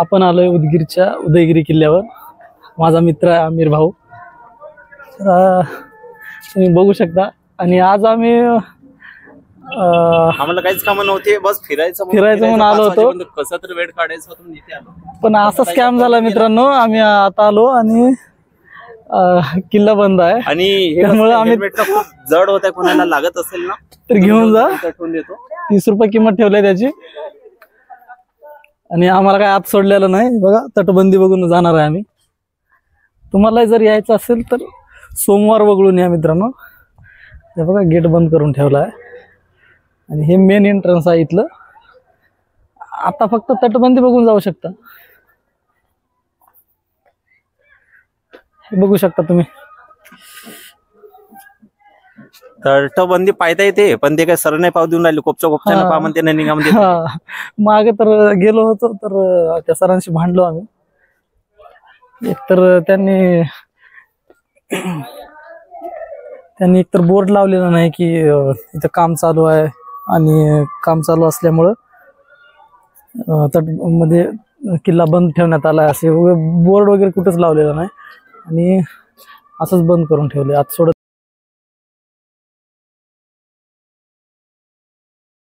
आपण आलोय उदगीरच्या उदयगिरी किल्ल्यावर. माझा मित्र आहे आमिर भाऊ. तर तुम्ही बघू शकता. आणि आज आम्ही आम्हाला काहीच कामं नव्हते, बस फिरायचं म्हणून आलो होतो. कसं तर वेळ काढायचा होता, इथे आलो. पण असा स्कॅम झाला मित्रांनो. आम्ही आता आलो आणि किल्ला बंद आहे आणि त्यामुळे आम्ही खूप जड होत आहे, कोणाला लागत असेल ना तर घेऊन जा. ठेवून देतो. 30 रुपये किंमत ठेवली त्याची. आणि आम्हाला काय आत सोडलेलं नाही बघा. तटबंदी बघून जाणार आहे आम्ही. तुम्हाला जर यायचं असेल तर सोमवार वगळून या मित्रांनो. हे बघा गेट बंद करून ठेवला आहे. आणि हे मेन एंट्रन्स आहे इथलं. आता फक्त तटबंदी बघून जाऊ शकता. हे बघू शकता तुम्ही. तटबंदी पाहता येते, पण ते काय सर नाही पाव देऊन राहिले. कोपच्या पा म्हणते नाही निघा म्हणते. मागे तर गेलो होतो तर त्या सरांशी भांडलो आम्ही. एकतर त्यांनी एकतर बोर्ड लावलेला नाही की इथं काम चालू आहे. आणि काम चालू असल्यामुळं तटमध्ये किल्ला बंद ठेवण्यात आला असे बोर्ड वगैरे कुठंच लावलेला नाही. आणि असंच बंद करून ठेवले. आत सोडत